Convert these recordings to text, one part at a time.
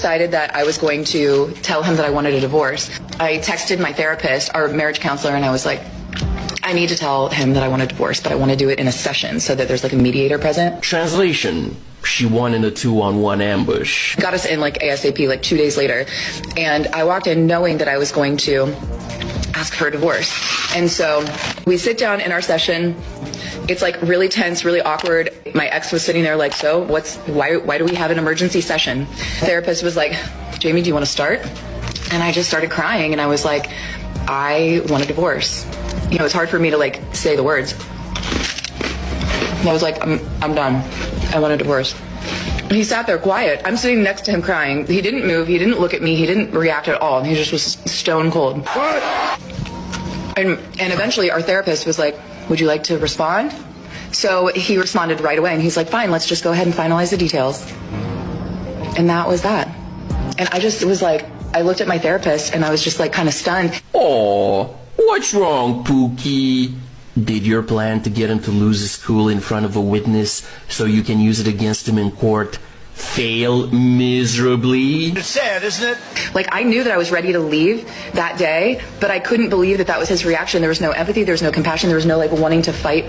decided that I was going to tell him that I wanted a divorce. I texted my therapist, our marriage counselor, and I was like, I need to tell him that I want a divorce, but I want to do it in a session so that there's like a mediator present. Translation: she won in a 2-on-1 ambush. Got us in like ASAP, like 2 days later. And I walked in knowing that I was going to ask for a divorce. And so we sit down in our session. It's like really tense, really awkward. My ex was sitting there like, so why do we have an emergency session? The therapist was like, Jamie, do you want to start? And I just started crying and I was like, I want a divorce. You know, it's hard for me to like say the words. And I was like, I'm done. I want a divorce. He sat there quiet. I'm sitting next to him crying. He didn't move. He didn't look at me. He didn't react at all. He just was stone cold. What? And eventually our therapist was like, would you like to respond? So he responded right away and he's like, fine, let's just go ahead and finalize the details. And that was that. And I just was like, I looked at my therapist and I was just like kind of stunned. Oh, what's wrong, Pookie? Did your plan to get him to lose his cool in front of a witness so you can use it against him in court fail miserably? It's sad, isn't it? Like, I knew that I was ready to leave that day, but I couldn't believe that that was his reaction. There was no empathy, there was no compassion, there was no like wanting to fight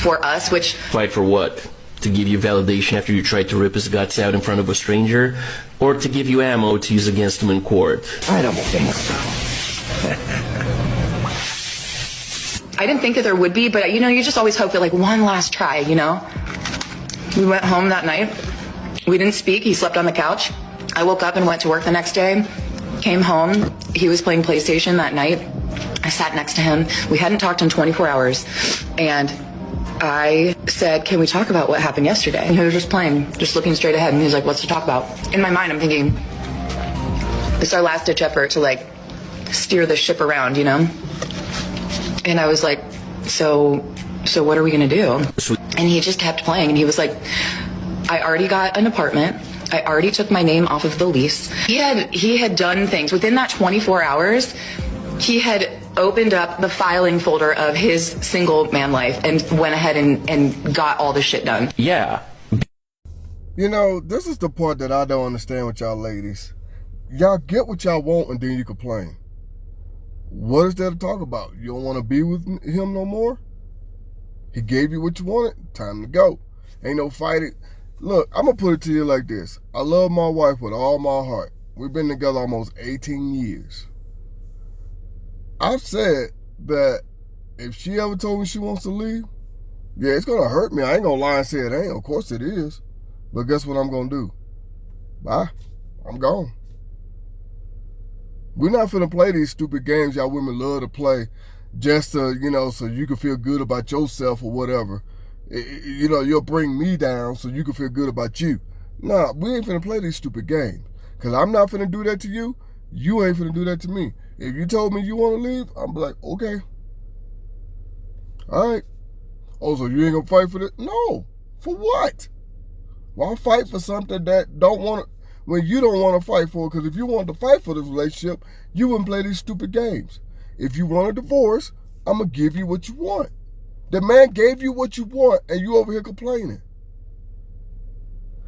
for us, which... Fight for what? To give you validation after you tried to rip his guts out in front of a stranger? Or to give you ammo to use against him in court? I don't think so. I didn't think that there would be, but you know, you just always hope that like one last try, you know? We went home that night. We didn't speak. He slept on the couch. I woke up and went to work the next day. Came home. He was playing PlayStation that night. I sat next to him. We hadn't talked in 24 hours. And I said, can we talk about what happened yesterday? And he was just playing, just looking straight ahead. And he was like, what's to talk about? In my mind, I'm thinking, it's our last ditch effort to like steer the ship around, you know? And I was like, so what are we going to do? And he just kept playing. And he was like, I already got an apartment. I already took my name off of the lease. He had done things. Within that 24 hours, he had opened up the filing folder of his single man life and went ahead and got all the shit done. Yeah. You know, this is the part that I don't understand with y'all ladies. Y'all get what y'all want and then you complain. What is there to talk about? You don't want to be with him no more? He gave you what you wanted. Time to go. Ain't no fighting. Look, I'm going to put it to you like this. I love my wife with all my heart. We've been together almost 18 years. I've said that if she ever told me she wants to leave, yeah, it's going to hurt me. I ain't going to lie and say it ain't. Of course it is. But guess what I'm going to do? Bye. I'm gone. We're not finna play these stupid games y'all women love to play just to, you know, so you can feel good about yourself or whatever. You know, you'll bring me down so you can feel good about you. Nah, we ain't finna play these stupid games. Because I'm not finna do that to you. You ain't finna do that to me. If you told me you want to leave, I'm like, okay. All right. Oh, so you ain't gonna fight for this? No. For what? Why fight for something that don't want to, when you don't want to fight for it? Because if you wanted to fight for this relationship, you wouldn't play these stupid games. If you want a divorce, I'm going to give you what you want. The man gave you what you want, and you over here complaining.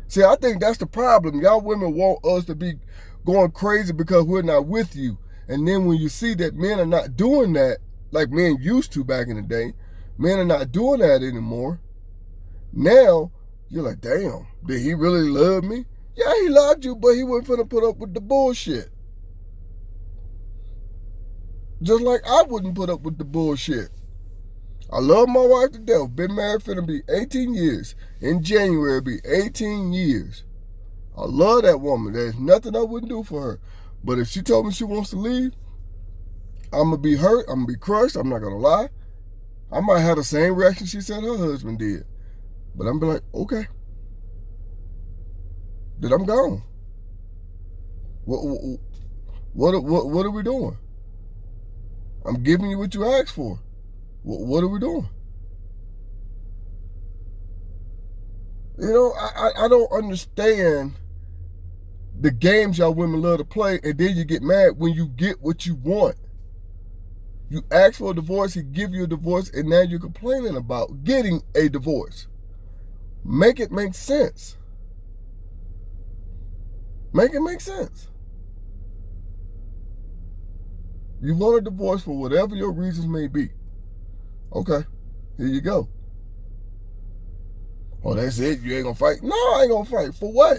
See, I think that's the problem. Y'all women want us to be going crazy because we're not with you. And then when you see that men are not doing that, like men used to back in the day, men are not doing that anymore. Now, you're like, damn, did he really love me? Yeah, he loved you, but he wasn't finna put up with the bullshit. Just like I wouldn't put up with the bullshit. I love my wife to death. Been married finna be 18 years. In January, it'll be 18 years. I love that woman. There's nothing I wouldn't do for her. But if she told me she wants to leave, I'm going to be hurt. I'm going to be crushed. I'm not going to lie. I might have the same reaction she said her husband did. But I'm be like, okay. Then I'm gone. What are we doing? I'm giving you what you asked for. What are we doing? You know, I don't understand the games y'all women love to play, and then you get mad when you get what you want. You ask for a divorce, he give you a divorce, and now you're complaining about getting a divorce. Make it make sense. Make it make sense. You want a divorce for whatever your reasons may be. Okay, here you go. Oh, that's it? You ain't gonna fight? No, I ain't gonna fight. For what?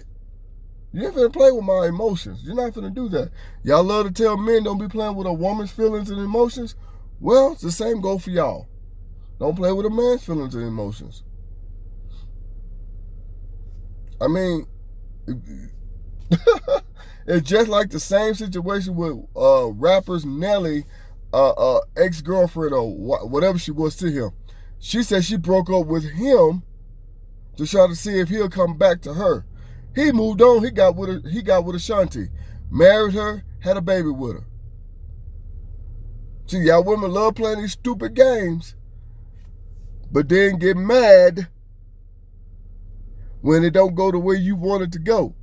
You ain't finna play with my emotions. You're not finna do that. Y'all love to tell men don't be playing with a woman's feelings and emotions. Well, it's the same goal for y'all. Don't play with a man's feelings and emotions. I mean, it's just like the same situation with rappers Nelly, ex-girlfriend or whatever she was to him. She said she broke up with him to try to see if he'll come back to her. He moved on. He got with Ashanti, married her, had a baby with her. See, y'all women love playing these stupid games, but then get mad when it don't go the way you want it to go.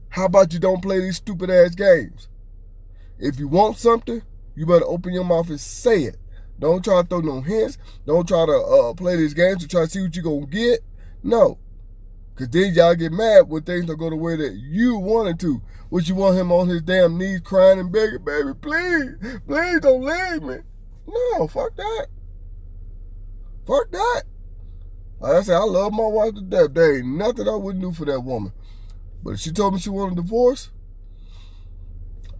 How about you don't play these stupid ass games? If you want something, you better open your mouth and say it. Don't try to throw no hints. Don't try to play these games to try to see what you gonna get. No. Because then y'all get mad when things don't go the way that you wanted to. What you want him on his damn knees crying and begging, baby, please don't leave me. No, fuck that. Fuck that. Like I said, I love my wife to death. There ain't nothing I wouldn't do for that woman. But if she told me she wanted a divorce,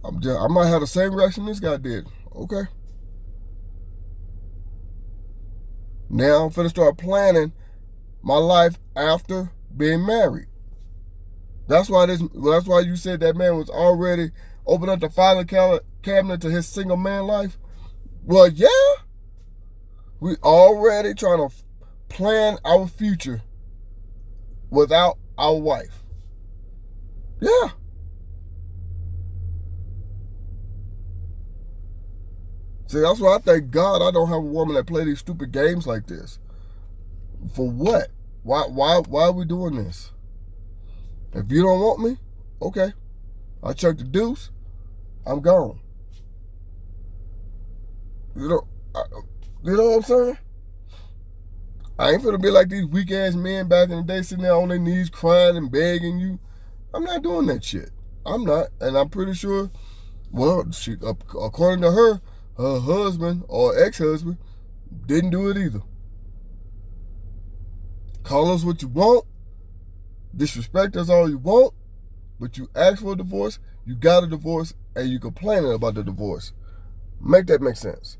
I might have the same reaction this guy did. Okay. Now I'm finna start planning my life after being married. That's why you said that man was already opening up the filing cabinet to his single man life. Well, yeah. We already trying to plan our future without our wife. Yeah. See, that's why I thank God I don't have a woman that play these stupid games like this. For what? Why are we doing this? If you don't want me, okay. I chuck the deuce. I'm gone. You know what I'm saying? I ain't finna be like these weak ass men back in the day sitting there on their knees crying and begging you. I'm not doing that shit. I'm not. And I'm pretty sure, well, according to her husband or ex-husband didn't do it either. Call us what you want. Disrespect us all you want. But you ask for a divorce, you got a divorce, and you complaining about the divorce. Make that make sense.